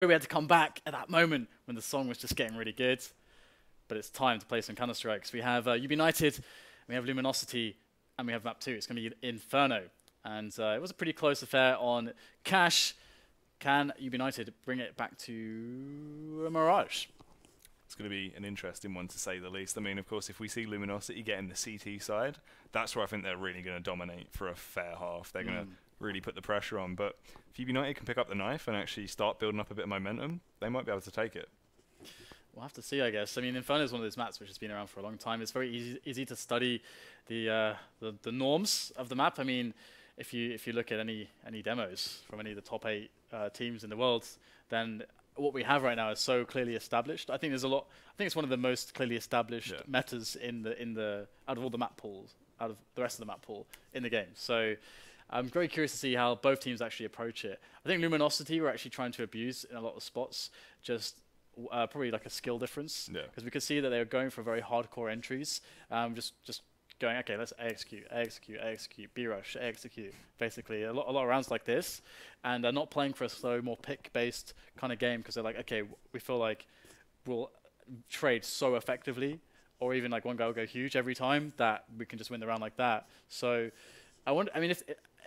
We had to come back at that moment when the song was just getting really good. But it's time to play some Counter-Strikes. We have Ubinited, we have Luminosity, and we have map 2. It's going to be Inferno. And it was a pretty close affair on cash. Can Ubinited bring it back to a Mirage? It's going to be an interesting one, to say the least. I mean, of course, if we see Luminosity getting the CT side, that's where I think they're really going to dominate for a fair half. They're going to really put the pressure on. But if Ubinited can pick up the knife and actually start building up a bit of momentum, they might be able to take it. We'll have to see, I guess. I mean, Inferno is one of those maps which has been around for a long time. It's very easy to study the norms of the map. I mean, if you look at any demos from any of the top 8 teams in the world, then what we have right now is so clearly established. I think there's a lot. I think it's one of the most clearly established metas in the out of all the map pools, out of the rest of the map pool in the game. So I'm very curious to see how both teams actually approach it. I think Luminosity were actually trying to abuse in a lot of spots, just probably like a skill difference, because we could see that they were going for very hardcore entries, just going, okay, let's execute, B-rush, execute, basically a lot of rounds like this, and they're not playing for a slow, more pick-based kind of game, because they're like, okay, we feel like we'll trade so effectively, or even like one guy will go huge every time, that we can just win the round like that. So I mean,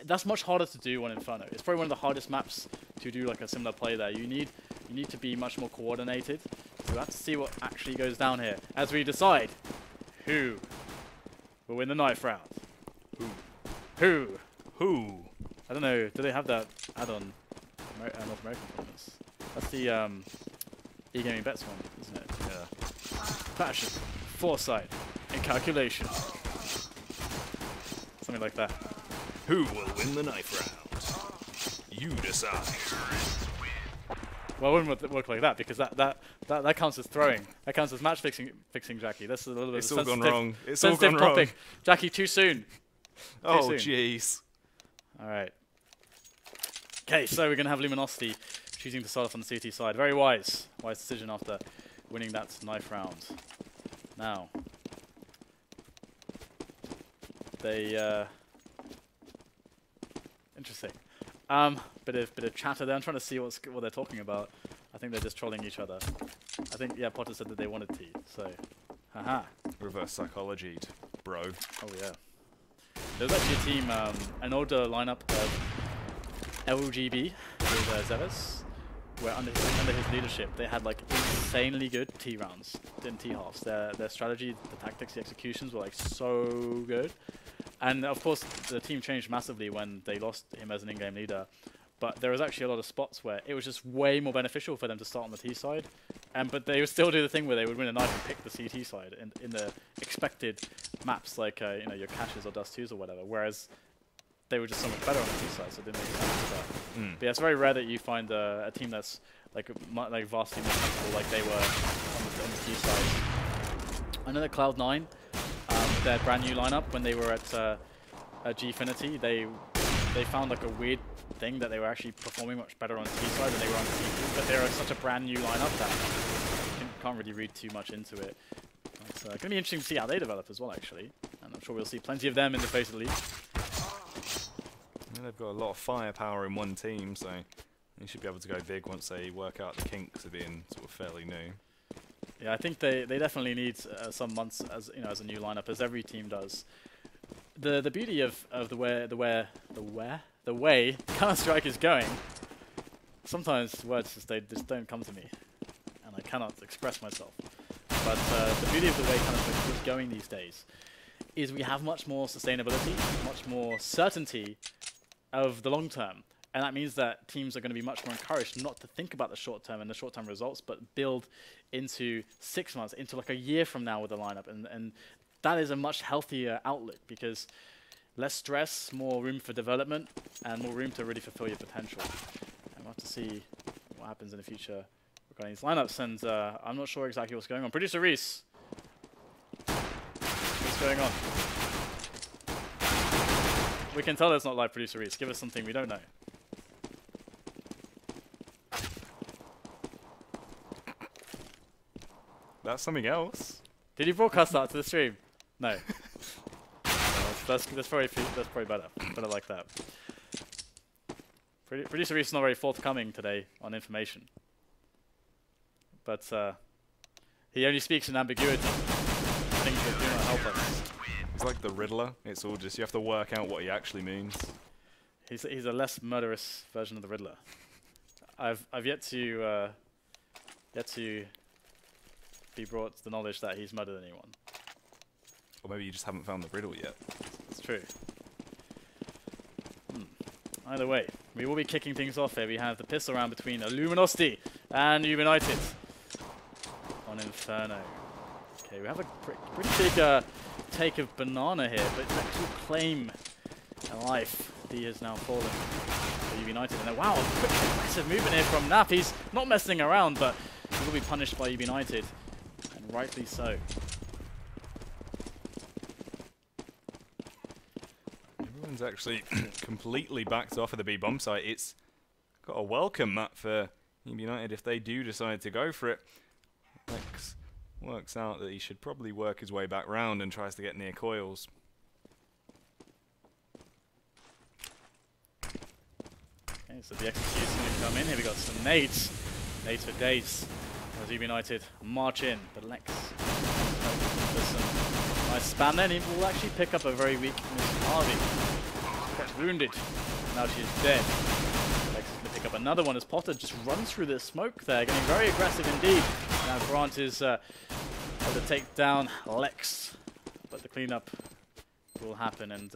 that's much harder to do on Inferno. It's probably one of the hardest maps to do like a similar play there. You need to be much more coordinated. So we'll have to see what actually goes down here as we decide who will win the knife round. Who? I don't know. Do they have that add-on North American tournaments? That's the e-gaming bets one, isn't it? Yeah. Passion, foresight, and calculation. Something like that. Who will win the knife round? You decide. Well, it wouldn't work like that, because that counts as throwing. That counts as match fixing, Jackie. That's a little bit It's all gone wrong. It's all gone topic. wrong. Jackie, too soon. Oh, jeez. All right. Okay, so we're going to have Luminosity choosing to start off on the CT side. Very wise decision after winning that knife round. Now, they interesting. Bit of chatter there. I'm trying to see what they're talking about. I think they're just trolling each other. I think Potter said that they wanted T. So, haha. Reverse psychology, bro. Oh yeah. There was actually a team, an older lineup of LGB with Zevis, where under his leadership they had like insanely good T rounds in T halves. Their strategy, the tactics, the executions were like so good. And of course, the team changed massively when they lost him as an in-game leader. But there was actually a lot of spots where it was just way more beneficial for them to start on the T side. But they would still do the thing where they would win a knife and pick the CT side in the expected maps, like you know, your caches or dust 2s or whatever. Whereas they were just so much better on the T side, so it didn't make sense to that. But yeah, it's very rare that you find a team that's like vastly more comfortable like they were on the T side. I know that Cloud9, their brand new lineup, when they were at Gfinity, they found like a weird thing that they were actually performing much better on T side than they were on T. But they're such a brand new lineup that you can't really read too much into it. It's going to be interesting to see how they develop as well, actually. And I'm sure we'll see plenty of them in the FACEIT League. Yeah, they've got a lot of firepower in one team, so they should be able to go big once they work out the kinks of being sort of fairly new. Yeah, I think they definitely need some months as a new lineup, as every team does. The beauty of the way Counter-Strike is going, sometimes words just don't come to me, and I cannot express myself. But the beauty of the way Counter-Strike is going these days is we have much more sustainability, much more certainty of the long term. And that means that teams are going to be much more encouraged not to think about the short term and the short term results, but build into 6 months, into like a year from now with the lineup. And that is a much healthier outlook, because less stress, more room for development, and more room to really fulfill your potential. And we'll have to see what happens in the future regarding these lineups. And I'm not sure exactly what's going on. Producer Reese, what's going on? We can tell it's not live, Producer Reese. Give us something we don't know. That's something else. Did you broadcast that to the stream? No. That's probably better. Better like that. Producer Reese is not very forthcoming today on information. but he only speaks in ambiguity. Things that do not help us. It's like the Riddler. It's all just, you have to work out what he actually means. He's a less murderous version of the Riddler. I've yet to be brought to the knowledge that he's murdered anyone. Or maybe you just haven't found the riddle yet. It's true. Either way, we will be kicking things off here. We have the pistol round between Luminosity and Ubinited on Inferno. Okay, we have a pretty big take of Banana here, but it's actually claim a life. D has now fallen for Ubinited. And wow, a quick aggressive movement here from NAF. He's not messing around, but he will be punished by Ubinited, and rightly so. Everyone's actually completely backed off of the B bomb site. It's got a welcome map for Ubinited if they do decide to go for it. LeX works out that he should probably work his way back round and tries to get near coils. Okay, so the execution going to come in. Here we got some nades. Nades for days. As Ubinited march in, but LeX does some nice spam there, and he will actually pick up a very weak Harvey. Gets wounded. Now she is dead. LeX is going to pick up another one as Potter just runs through the smoke there, getting very aggressive indeed. Now Grant is able to take down LeX, but the cleanup will happen, and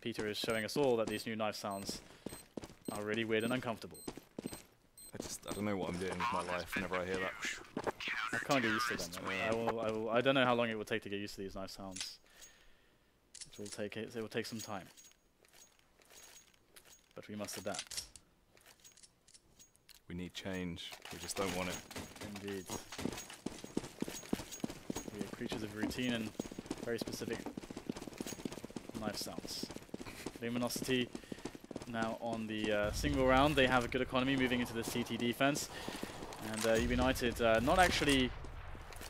Peter is showing us all that these new knife sounds are really weird and uncomfortable. I don't know what I'm doing with my life whenever I hear that. I can't get used to them. I don't know how long it will take to get used to these knife sounds. It will take some time. But we must adapt. We need change. We just don't want it. Indeed. We are creatures of routine and very specific knife sounds. Luminosity now on the single round. They have a good economy moving into the CT defense. And Ubinited not actually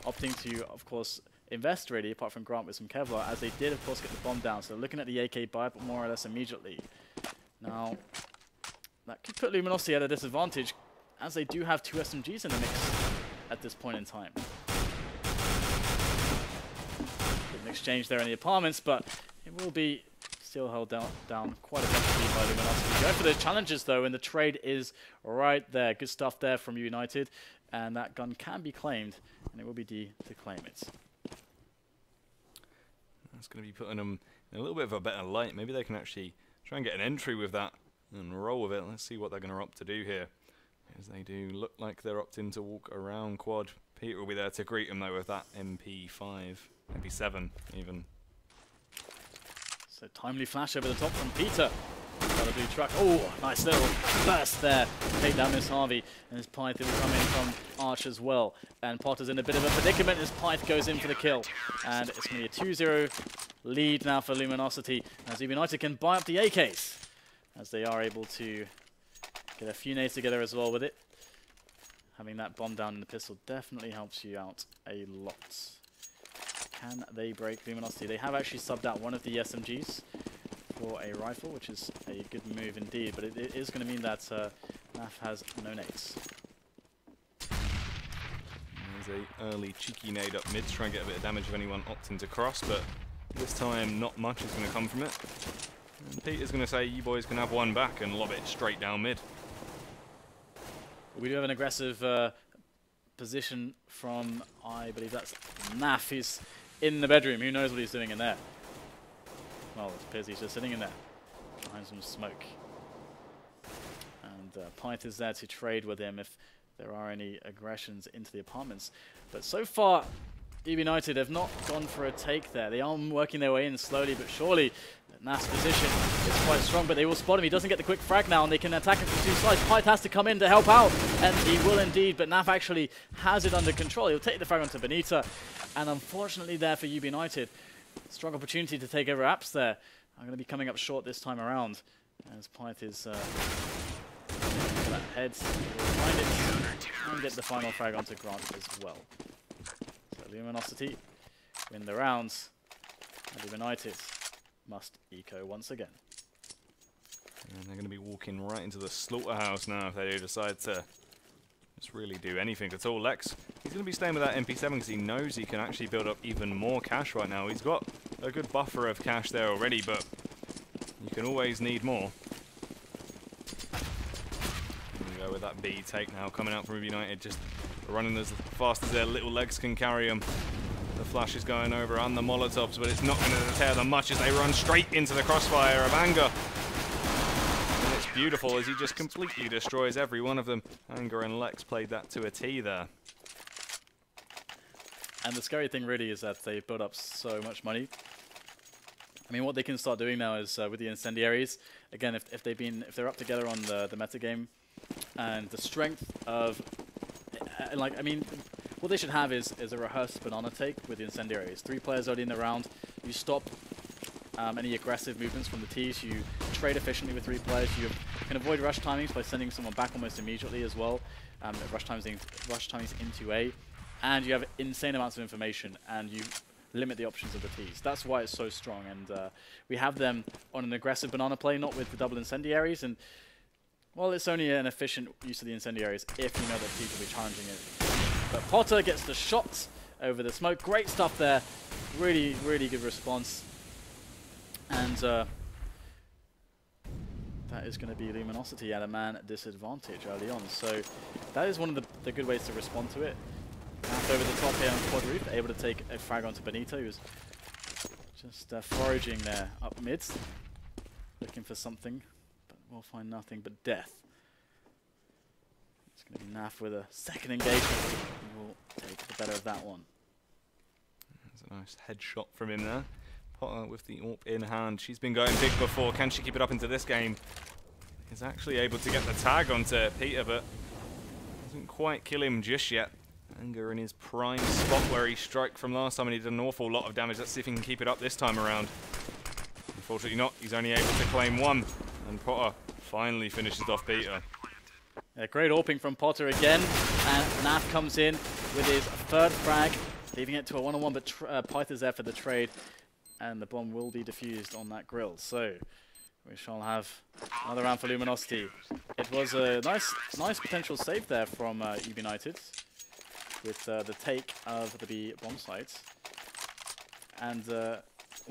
opting to, of course, invest really, apart from Grant with some Kevlar, as they did, of course, get the bomb down. So looking at the AK buy, but more or less immediately. Now, that could put Luminosity at a disadvantage, as they do have two SMGs in the mix at this point in time. An exchange there in the apartments, but it will be still held down quite effectively by Luminosity. Going for those challenges though, and the trade is right there. Good stuff there from United, and that gun can be claimed, and it will be D to claim it. That's going to be putting them in a little bit of a better light. Maybe they can actually try and get an entry with that and roll with it. Let's see what they're going to opt to do here. As they do look like they're opting to walk around quad. Peter will be there to greet them though with that MP5, MP7 even. So timely flash over the top from Peter. Got a blue truck. Oh, nice little burst there. Take down Miss Harvey. And his pyth will come in from Arch as well. And Potter's in a bit of a predicament as pyth goes in for the kill. And it's going to be a 2-0 lead now for Luminosity, as Ubinited can buy up the AKs, as they are able to get a few nades together as well with it. Having that bomb down in the pistol definitely helps you out a lot. Can they break Luminosity? They have actually subbed out one of the SMGs for a rifle, which is a good move indeed, but it is going to mean that NAF has no nades. There's a early cheeky nade up mid to try and get a bit of damage if anyone opting to cross, but this time not much is going to come from it. And Peter's going to say, you boys can have one back, and lob it straight down mid. We do have an aggressive position from, I believe that's NAF. He's in the bedroom. Who knows what he's doing in there? Well, it appears he's just sitting in there behind some smoke. And pyth is there to trade with him if there are any aggressions into the apartments. But so far, Ubinited have not gone for a take there. They are working their way in slowly but surely. NAF's position is quite strong, but they will spot him. He doesn't get the quick frag now, and they can attack him from two sides. pyth has to come in to help out, and he will indeed, but NAF actually has it under control. He'll take the frag onto Benita, and unfortunately there for Ubinited, strong opportunity to take over apps there. I'm going to be coming up short this time around, as pyth is that head, find it, and get the final frag onto Grant as well. So Luminosity win the rounds, and Ubinited must eco once again. And they're going to be walking right into the slaughterhouse now if they decide to just really do anything at all. LeX, he's going to be staying with that MP7 because he knows he can actually build up even more cash right now. He's got a good buffer of cash there already, but you can always need more. Go with that B take now, coming out from Ubinited, just running as fast as their little legs can carry them. The flash is going over and the Molotovs, but it's not going to deter them much as they run straight into the crossfire of Anger. And it's beautiful as he just completely destroys every one of them. Anger and LeX played that to a T there. And the scary thing really is that they built up so much money. I mean, what they can start doing now is with the incendiaries. Again, if they're up together on the meta game, and the strength of, like, I mean, what they should have is a rehearsed banana take with the incendiaries. 3 players already in the round. You stop any aggressive movements from the T's. You trade efficiently with 3 players. You can avoid rush timings by sending someone back almost immediately as well. Rush timings into A, and you have insane amounts of information, and you limit the options of the T's. That's why it's so strong, and we have them on an aggressive banana play, not with the double incendiaries, and well, it's only an efficient use of the incendiaries if you know that Teams will be challenging it. But Potter gets the shot over the smoke. Great stuff there. Really, really good response. And that is going to be Luminosity at a man disadvantage early on. So that is one of the good ways to respond to it. Half over the top here on quad roof, able to take a frag onto Benita, who's just foraging there up mid, looking for something. We'll find nothing but death. It's going to be NAF with a second engagement. We'll take the better of that one. There's a nice headshot from him there. Potter with the AWP in hand. She's been going big before. Can she keep it up into this game? He's actually able to get the tag onto pyth, but doesn't quite kill him just yet. Anger in his prime spot where he struck from last time, and he did an awful lot of damage. Let's see if he can keep it up this time around. Unfortunately not. He's only able to claim 1. And Potter finally finishes off pyth. Yeah, great AWPing from Potter again, and NAF comes in with his 3rd frag, leaving it to a 1-on-1, but pyth is there for the trade, and the bomb will be defused on that grill. So we shall have another round for Luminosity. It was a nice potential save there from Ubinited with the take of the B bomb sites. And one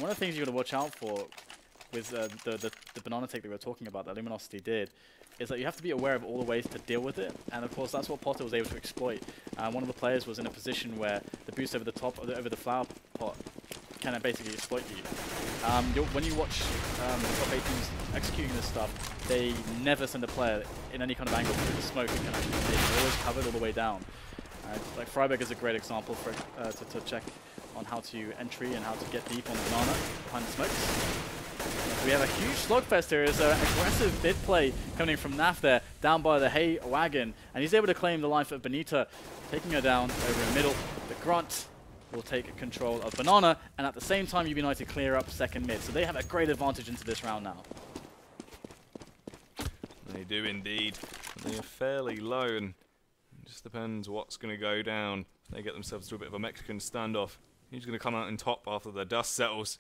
of the things you got to watch out for with the banana take that we were talking about that Luminosity did, is that you have to be aware of all the ways to deal with it, and of course that's what Potter was able to exploit. One of the players was in a position where the boost over the top, over the flower pot, can basically exploit you. When you watch the top 8 teams executing this stuff, they never send a player in any kind of angle through the smoke and can actually see. They're always covered all the way down. Like Freiburg is a great example for to check on how to entry and how to get deep on the banana behind the smokes. We have a huge slugfest here. There's an aggressive bid play coming from NAF there, down by the hay wagon, and he's able to claim the life of Benita, taking her down over in the middle. The Grunt will take control of Banana, and at the same time Ubinited clear up second mid, so they have a great advantage into this round now. They do indeed. They are fairly low, and it just depends what's going to go down. They get themselves to a bit of a Mexican standoff. Who's going to come out in top after the dust settles?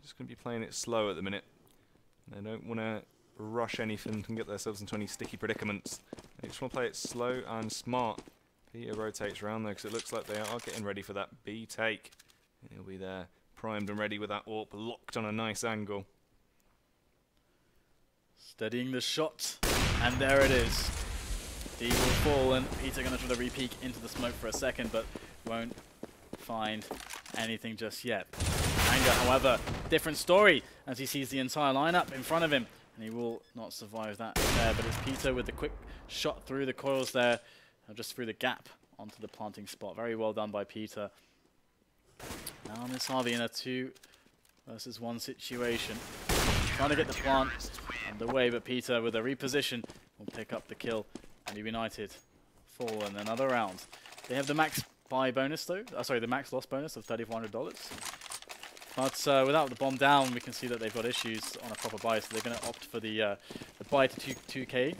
Just going to be playing it slow at the minute. They don't want to rush anything and get themselves into any sticky predicaments. They just want to play it slow and smart. pyth rotates around there because it looks like they are getting ready for that B take. And he'll be there, primed and ready with that AWP locked on a nice angle. Steadying the shot, and there it is. D will fall, and pyth going to try to re-peek into the smoke for a second, but won't find anything just yet. Anger, however, different story as he sees the entire lineup in front of him, and he will not survive that there, but it's pyth with the quick shot through the coils there, just through the gap onto the planting spot. Very well done by pyth. Now Miss Harvey in a 2 versus 1 situation. Trying to get the plant underway, but pyth with a reposition will pick up the kill, and Ubinited fall in another round. They have the max buy bonus though, sorry, the max loss bonus of $3,400. But without the bomb down, we can see that they've got issues on a proper buy, so they're going to opt for the buy to 2K,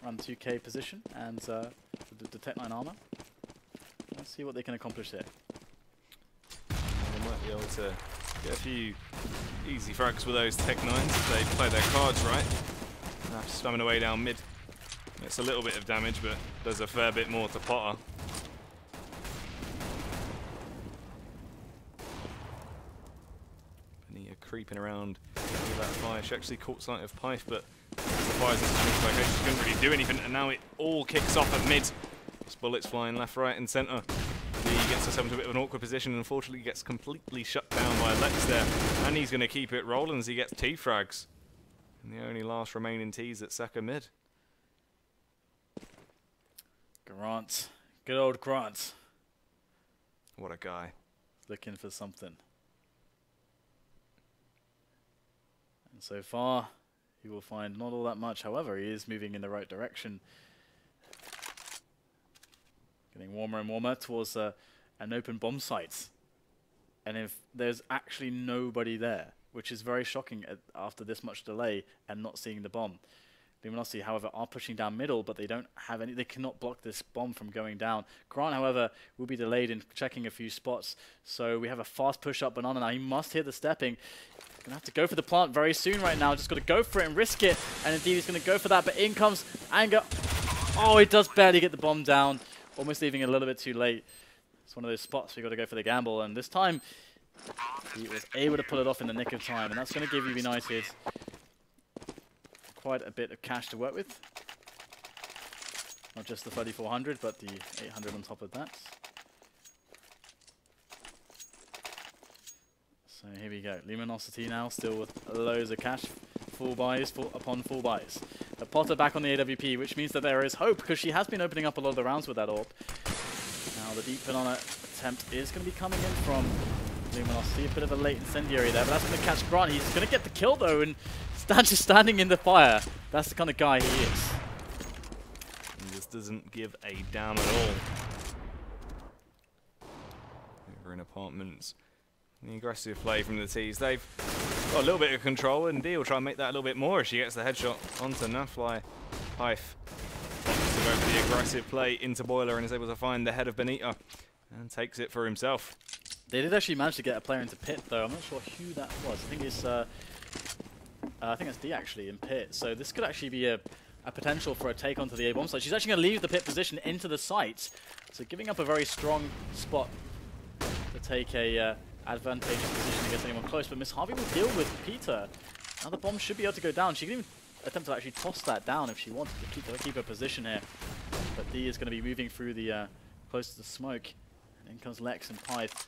around the 2K position, and the Tech 9 armor. Let's see what they can accomplish here. They might be able to get a few easy frags with those Tech 9s if they play their cards right. Spamming away down mid. It's a little bit of damage, but does a fair bit more to Potter. Benita creeping around with that fire. She actually caught sight of pyth, but the fire's in such location, she couldn't really do anything, and now it all kicks off at mid. Just bullets flying left, right, and centre. He gets herself into a bit of an awkward position and unfortunately gets completely shut down by LeX there. And he's going to keep it rolling as he gets T-frags. And the only last remaining T's at second mid. Grant. Good old Grant. What a guy. Looking for something. And so far, he will find not all that much. However, he is moving in the right direction. Getting warmer and warmer towards an open bomb site. And if there's actually nobody there, which is very shocking after this much delay and not seeing the bomb. Luminosity, however, are pushing down middle, but they don't have any. They cannot block this bomb from going down. Grant, however, will be delayed in checking a few spots. So we have a fast push up Banana now. He must hit the stepping. Gonna have to go for the plant very soon right now. Just got to go for it and risk it. And indeed, he's going to go for that. But in comes Anger. Oh, he does barely get the bomb down. Almost leaving it a little bit too late. It's one of those spots where you got to go for the gamble. And this time, he was able to pull it off in the nick of time. And that's going to give Ubinited quite a bit of cash to work with. Not just the 3,400, but the 800 on top of that. So here we go. Luminosity now still with loads of cash. Full buys upon full buys. The Potter back on the AWP, which means that there is hope because she has been opening up a lot of the rounds with that AWP. Now the deep banana attempt is going to be coming in from Luminosity. A bit of a late incendiary there, but that's going to catch Grant. He's going to get the kill though, and just standing in the fire. That's the kind of guy he is. He just doesn't give a damn at all. Over in apartments. The aggressive play from the T's. They've got a little bit of control, and Dee will try and make that a little bit more as she gets the headshot onto NAF-FLY. pyth to go for the aggressive play into Boiler and is able to find the head of Benita and takes it for himself. They did actually manage to get a player into pit though. I'm not sure who that was. I think it's Dee actually in pit. So this could actually be a potential for a take onto the A-bomb site. She's actually going to leave the pit position into the site. So giving up a very strong spot to take a advantageous position against anyone close. But missharvey will deal with Peter. Now the bomb should be able to go down. She can even attempt to actually toss that down if she wanted to keep her position here. But Dee is going to be moving through the close to the smoke. And in comes LeX and pyth.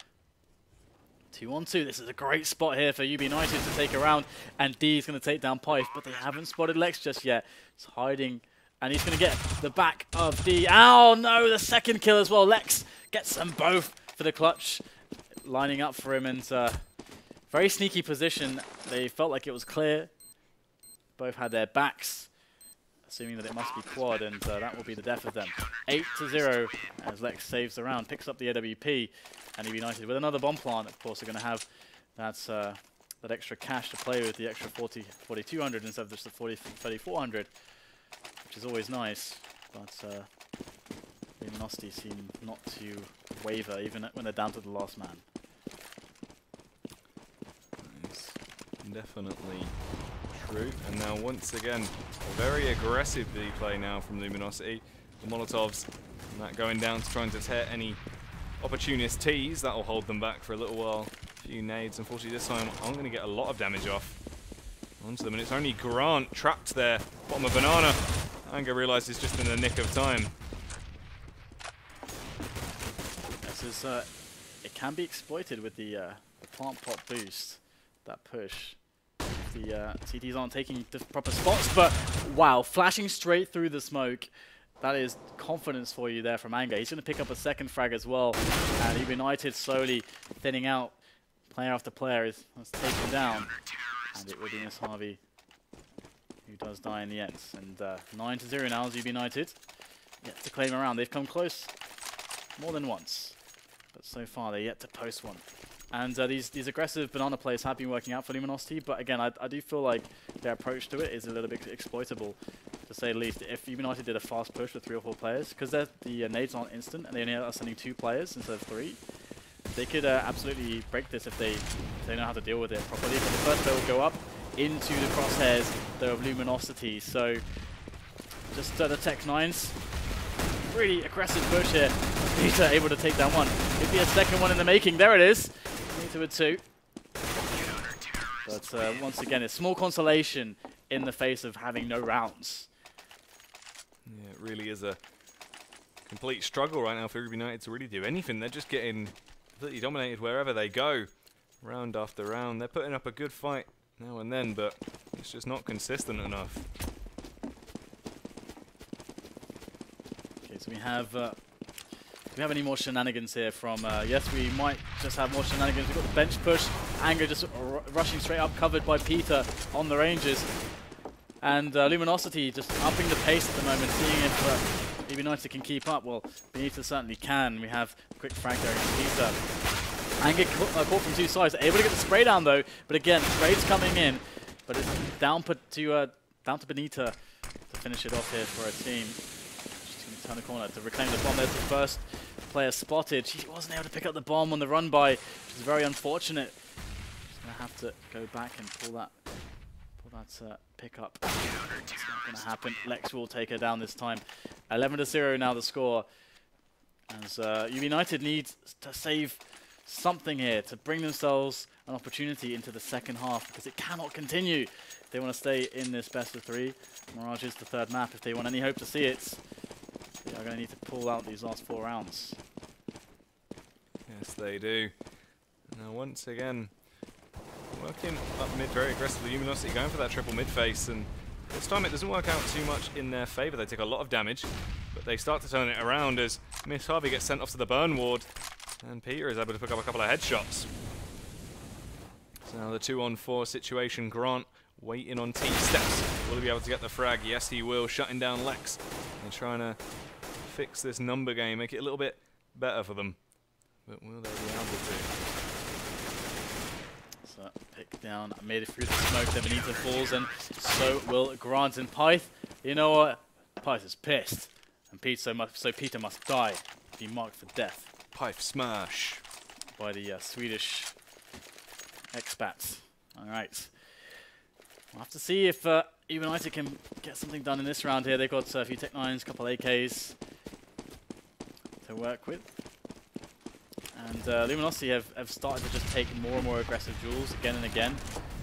2-on-2. This is a great spot here for Ubinited to take around, and Dee is going to take down pyth, but they haven't spotted LeX just yet. It's hiding, and he's going to get the back of Dee. Oh no, the second kill as well. LeX gets them both for the clutch, lining up for him, and very sneaky position. They felt like it was clear. Both had their backs, assuming that it must be quad, and that will be the death of them. 8-0 as LeX saves the round, picks up the AWP, and Ubinited with another bomb plant. Of course, are going to have that extra cash to play with, the extra 4,200 instead of just the 3,400, which is always nice. But Luminosity seem not to waver, even when they're down to the last man. Nice. Definitely true. And now once again, a very aggressive B play now from Luminosity. The Molotovs, and that going down to trying to tear any opportunist T's. That'll hold them back for a little while. A few nades. Unfortunately, this time I'm going to get a lot of damage off onto them. And it's only Grant trapped there. Bottom of Banana. Anger realizes just in the nick of time. This is, it can be exploited with the plant pot boost. That push. The CTs aren't taking the proper spots, but wow, flashing straight through the smoke. That is confidence for you there from Anger. He's going to pick up a second frag as well. And Ubinited slowly thinning out. Player after player is taken down. And it will be missharvey who does die in the end. And 9-0 now as Ubinited yet to claim a round. They've come close more than once, but so far they're yet to post one. And these aggressive banana plays have been working out for Luminosity, but again, I do feel like their approach to it is a little bit exploitable, to say the least. If Ubinited did a fast push with 3 or 4 players, because the nades aren't instant and they only are sending 2 players instead of 3, they could absolutely break this if they know how to deal with it properly. But the first player will go up into the crosshairs though of Luminosity, so just the Tech 9s. Really aggressive push here. Benita able to take down one. Could be a second one in the making. There it is. Benita with 2. But once again, it's small consolation in the face of having no rounds. Yeah, it really is a complete struggle right now for Ubinited to really do anything. They're just getting completely dominated wherever they go. Round after round. They're putting up a good fight now and then, but it's just not consistent enough. Okay, so we have... do we have any more shenanigans here from... yes, we might just have more shenanigans. We've got the bench push. Anger just rushing straight up, covered by Peter on the ranges. And Luminosity just upping the pace at the moment, seeing if Ubinited can keep up. Well, Benita certainly can. We have a quick frag there against Peter. Anger caught from 2 sides. Able to get the spray down though. But again, sprays coming in. But it's down to Benita to finish it off here for her team. She's going to turn the corner to reclaim the bomb. There's the first player spotted. She wasn't able to pick up the bomb on the run by, which is very unfortunate. She's going to have to go back and pull that pick up. It's not going to happen. LeX will take her down this time. 11-0 now the score. As Ubinited needs to save something here to bring themselves an opportunity into the second half, because it cannot continue if they want to stay in this best of 3. Mirage is the 3rd map. If they want any hope to see it, they are going to need to pull out these last 4 rounds. Yes, they do. Now once again, working up mid very aggressively. Luminosity going for that triple mid face, and this time it doesn't work out too much in their favour. They take a lot of damage, but they start to turn it around as missharvey gets sent off to the burn ward, and Peter is able to pick up a couple of headshots. So now the 2-on-4 situation. Grant waiting on T steps. Will he be able to get the frag? Yes, he will. Shutting down LeX. They're trying to fix this number game, make it a little bit better for them. But will they be able to? So pick down, made it through the smoke. Then Benita falls, and so will Grant. And pyth, you know what? pyth is pissed, and Peter must die, be marked for death. pyth smash By the Swedish expats. All right. We'll have to see if Ubinited can get something done in this round here. They've got a few Tech 9s, a couple AKs to work with. And Luminosity have started to just take more and more aggressive duels again and again.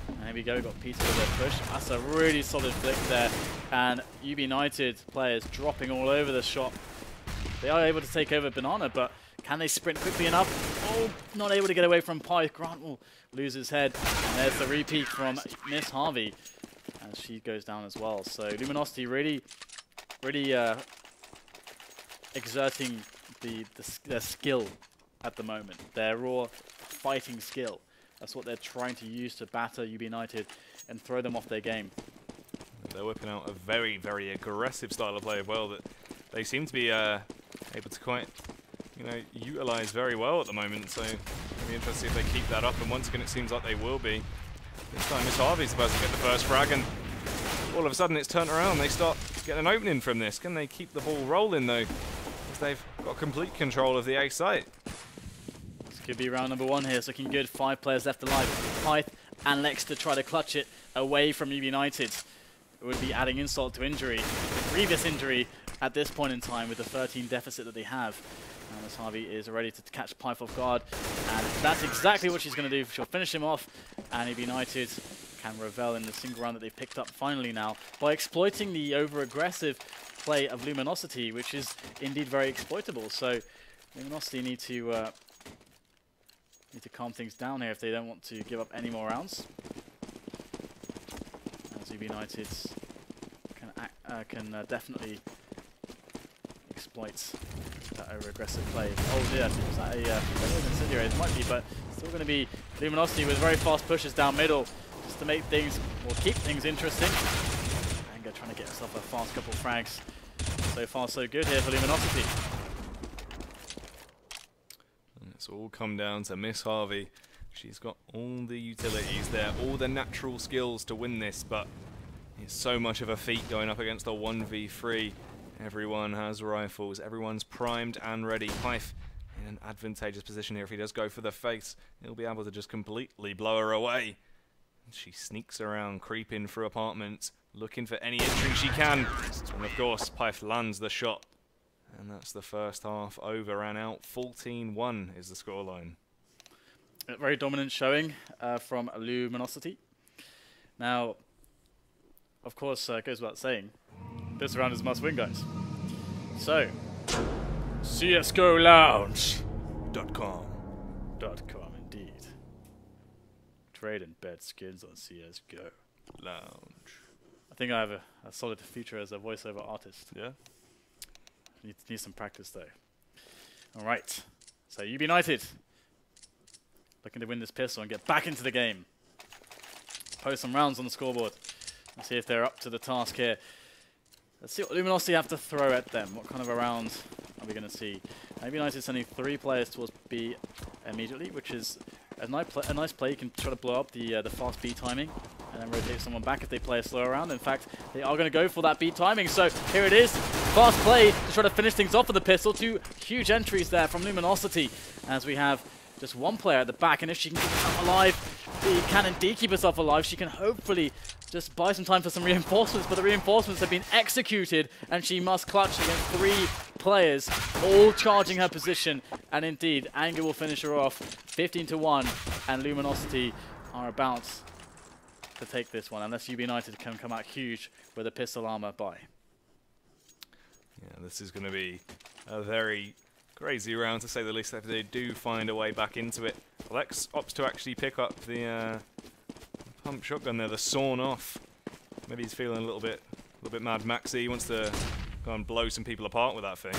And here we go, got Peter with their push. That's a really solid flick there. And Ubinited players dropping all over the shop. They are able to take over Banana, but can they sprint quickly enough? Oh, not able to get away from pyth. Grant will lose his head. And there's the repeat from missharvey as she goes down as well. So Luminosity really exerting their skill at the moment. Their raw fighting skill. That's what they're trying to use to batter Ubinited and throw them off their game. They're whipping out a very, very aggressive style of play as well that they seem to be able to quite, utilise very well at the moment. So it'll be interesting if they keep that up. And once again, it seems like they will be. This time, missharvey's supposed to get the first frag, and all of a sudden it's turned around. They start getting an opening from this. Can they keep the ball rolling though? Because they've got complete control of the A site. This could be round number 1 here. It's looking good. 5 players left alive. pyth and LeX to try to clutch it away from Ubinited. It would be adding insult to injury. Grievous injury at this point in time with the 13 deficit that they have. And missharvey is ready to catch pyth off guard. And that's exactly what she's going to do. She'll finish him off. And Ubinited can revel in the single round that they've picked up finally now by exploiting the over-aggressive play of Luminosity, which is indeed very exploitable. So Luminosity need to calm things down here if they don't want to give up any more rounds. As Ubinited can definitely exploit that over-aggressive play. Oh dear, was that a incendiary? It might be, but still going to be Luminosity with very fast pushes down middle just to make things, or keep things interesting. Anger trying to get herself a fast couple frags. So far so good here for Luminosity. It's all come down to missharvey. She's got all the utilities there, all the natural skills to win this, but it's so much of a feat going up against a 1v3. Everyone has rifles, everyone's primed and ready. pyth in an advantageous position here. If he does go for the face, he'll be able to just completely blow her away. She sneaks around, creeping through apartments, looking for any entry she can. And of course, pyth lands the shot. And that's the first half over and out. 14-1 is the scoreline. A very dominant showing from Luminosity. Now, of course, it goes without saying, this round is must win, guys. So, CSGOLounge.com. Indeed. Trade and bet skins on CSGO Lounge. I think I have a solid future as a voiceover artist. Yeah. Need some practice though. All right. So Ubinited looking to win this pistol and get back into the game. Post some rounds on the scoreboard. Let's see if they're up to the task here. Let's see what Luminosity have to throw at them. What kind of a round are we going to see? Ubinited sending 3 players towards B immediately, which is a nice play. You can try to blow up the fast B timing and then rotate someone back if they play a slower round. In fact, they are going to go for that B timing. So here it is. Fast play to try to finish things off with the pistol. 2 huge entries there from Luminosity as we have just 1 player at the back. And if she can keep herself alive, can indeed keep herself alive. She can hopefully just buy some time for some reinforcements, but the reinforcements have been executed and she must clutch against 3 players, all charging her position. And indeed, Anger will finish her off 15-1, and Luminosity are about to take this one, unless Ubinited can come out huge with a pistol armor buy. Yeah, this is going to be a very crazy round, to say the least, if they do find a way back into it. LeX opts to actually pick up the pump shotgun there, the sawn off. Maybe he's feeling a little bit Mad Maxy. He wants to go and blow some people apart with that thing.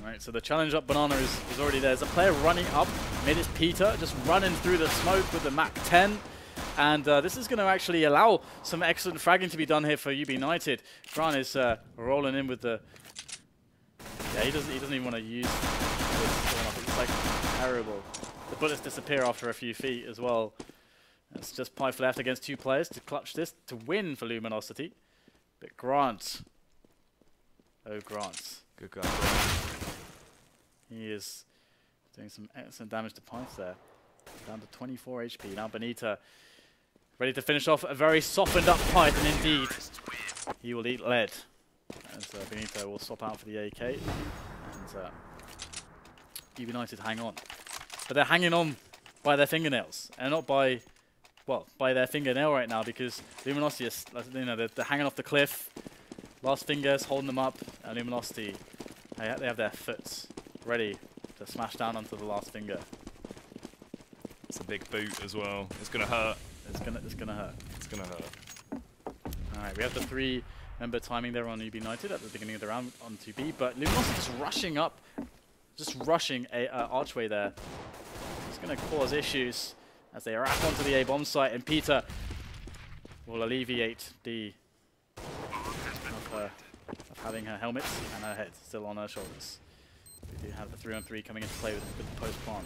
Alright, so the challenge up banana is already there. There's a player running up. Mid is Peter, just running through the smoke with the Mac-10. And this is going to actually allow some excellent fragging to be done here for Ubinited. Grant is rolling in with the... Yeah, he doesn't even want to use this. It's like terrible. The bullets disappear after a few feet as well. It's just pyth left against 2 players to clutch this to win for Luminosity. But Grant. Oh, Grant. Good guy. He is doing some excellent damage to pyth there. Down to 24 HP. Now Benita ready to finish off a very softened up pyth, and indeed he will eat lead. As Benita will swap out for the AK. And Ubinited hang on. But they're hanging on by their fingernails, and not by, well, by their fingernail right now, because Luminosity is, you know, they're hanging off the cliff. Last fingers holding them up, and Luminosity, they have their foots ready to smash down onto the last finger. It's a big boot as well. It's gonna hurt. It's gonna hurt. It's gonna hurt. All right, we have the 3-member timing there on Ubinited at the beginning of the round on 2B, but Luminosity just rushing up, just rushing a archway there. It's gonna cause issues as they wrap onto the A bomb site, and Peter will alleviate the of having her helmet and her head still on her shoulders. We do have the 3-on-3 coming into play with the post plant.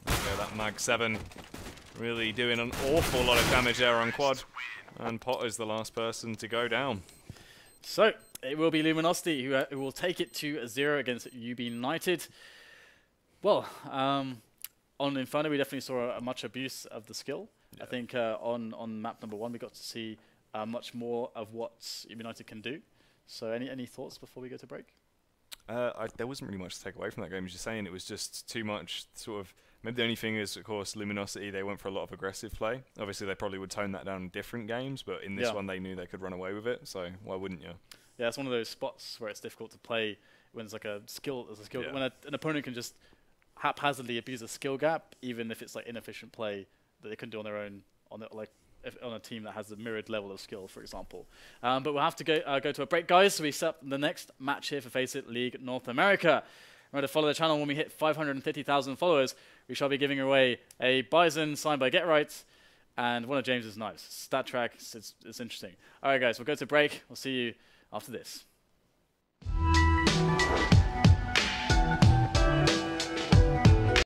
Okay, that Mag-7 really doing an awful lot of damage there on quad, and Potter's the last person to go down. So it will be Luminosity who will take it to 0 against Ubinited. Well, on Inferno we definitely saw a much abuse of the skill. Yeah. I think on map number 1 we got to see much more of what Ubinited can do. So any thoughts before we go to break? There wasn't really much to take away from that game. As you're saying, it was just too much sort of... Maybe the only thing is, of course, Luminosity, they went for a lot of aggressive play. Obviously, they probably would tone that down in different games, but in this one, they knew they could run away with it, so why wouldn't you? Yeah, it's one of those spots where it's difficult to play when it's like a skill. Yeah. When an opponent can just haphazardly abuse a skill gap, even if it's like inefficient play that they couldn't do on their own, on a team that has a mirrored level of skill, for example. But we'll have to go to a break, guys. So we set up the next match here for FACEIT League North America. Remember to follow the channel. When we hit 550,000 followers, we shall be giving away a Bison signed by Get Right and one of James's knives. Stat track, it's interesting. All right, guys, we'll go to break. We'll see you after this.